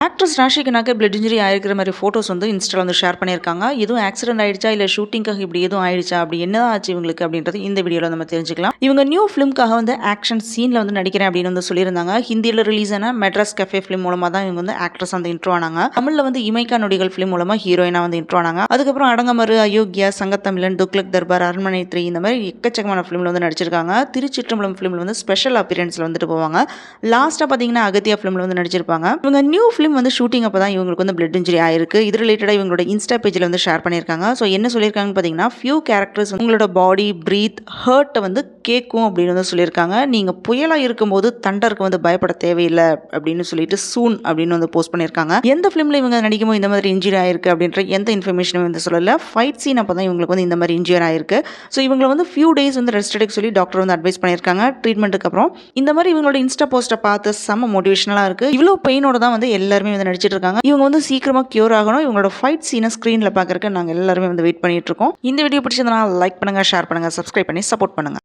Actress Raashi கனாக்கு blood injury ஆயிருக்கிற மாதிரி photos வந்து இன்ஸ்டால வந்து ஷேர் பண்ணியிருக்காங்க. எதுவும் ஆக்சிடென்ட் ஆயிடுச்சா இல்லை ஷூட்டிங்காக இப்படி எதுவும் ஆயிடுச்சா அப்படி என்ன ஆச்சு இவங்களுக்கு அப்படின்றது இந்த வீடியோவில் நம்ம தெரிஞ்சுக்கலாம். இவங்க நியூ ஃபிலிம்காக வந்து ஆக்ஷன் சீனில் வந்து நடிக்கிறேன் அப்படின்னு வந்து சொல்லியிருந்தாங்க. ஹிந்தியில் ரிலீஸ் ஆன மெட்ராஸ் கஃபே ஃபிலிம் மூலமாக தான் இவங்க வந்து ஆக்ட்ரஸ் வந்து இன்ட்ரோ ஆனாங்க. தமிழில் வந்து இமைக்கா நொடிகள் ஃபிலிம் மூலமாக ஹீரோயினாக வந்து இன்ட்ரோ ஆனாங்க. அதுக்கப்புறம் அடங்கமறு, அயோக்கியா, சங்கத்தமிழன், துக்ளக் தர்பார், அரண்மனை 3 இந்த மாதிரி எக்கச்சக்கமான ஃபிலிமில் வந்து நடிச்சிருக்காங்க. திருச்சிற்றம்பலம் ஃபிலிமில் வந்து ஸ்பெஷல் அப்பியரன்ஸில் வந்துட்டு போவாங்க. லாஸ்ட்டாக பார்த்தீங்கன்னா அகத்தியா ஃபிலிமில் வந்து நடிச்சிருப்பாங்க. இவங்க நியூ ஃபிலிம் வந்து ஷூட்டிங் அப்போ தான் இவங்களுக்கு வந்து பிளட் இன்ஜுரி ஆயிருக்கு. இது ரிலேட்டடாக இவங்களோட இன்ஸ்டா பேஜில் வந்து ஷேர் பண்ணியிருக்காங்க. ஸோ என்ன சொல்லியிருக்காங்கன்னு பார்த்தீங்கன்னா, ஃபியூ கேரக்டர்ஸ் உங்களோட பாடி பிரீத் ஹர்ட்டை வந்து கேட்கும் அப்படின்னு வந்து சொல்லியிருக்காங்க. நீங்கள் புயலாக இருக்கும்போது தண்டருக்கு வந்து பயப்பட தேவையில்லை அப்படின்னு சொல்லிட்டு சூன் அப்படின்னு வந்து போஸ்ட் பண்ணியிருக்காங்க. எந்த ஃபிலிமில் இவங்க நடிக்கும்போது இந்த மாதிரி இன்ஜுரி ஆயிருக்கு அப்படின்ற எந்த இன்ஃபர்மேஷனும் வந்து சொல்லலை. ஃபைட் சீன் அப்போ தான் இவங்களுக்கு வந்து இந்த மாதிரி இன்ஜுரி ஆயிருக்கு. ஸோ இவங்களை வந்து ஃபியூ டேஸ் வந்து ரெஸ்ட் எடுக்க சொல்லி டாக்டர் வந்து அட்வைஸ் பண்ணியிருக்காங்க ட்ரீட்மெண்ட்டுக்கு அப்புறம். இந்த மாதிரி இவங்களோட இன்ஸ்டா போஸ்ட்டை பார்த்து செம்ம மோட்டிவேஷனலாக இருக்குது. இவ்வளோ பெயினோட தான் வந்து எல்லாருமே வந்து நடிச்சிட்டு இருக்காங்க. இவங்க வந்து சீக்கிரமாக கியூர் ஆகணும். இவங்களோட ஃபைட் சீனை ஸ்க்ரீனில் பார்க்கறதுக்கு நாங்கள் எல்லாருமே வந்து வெயிட் பண்ணிட்டு இருக்கோம். இந்த வீடியோ பிடிச்சதுனால லைக் பண்ணுங்கள், ஷேர் பண்ணுங்கள், சப்ஸ்கிரைப் பண்ணி சப்போர்ட் பண்ணுங்கள்.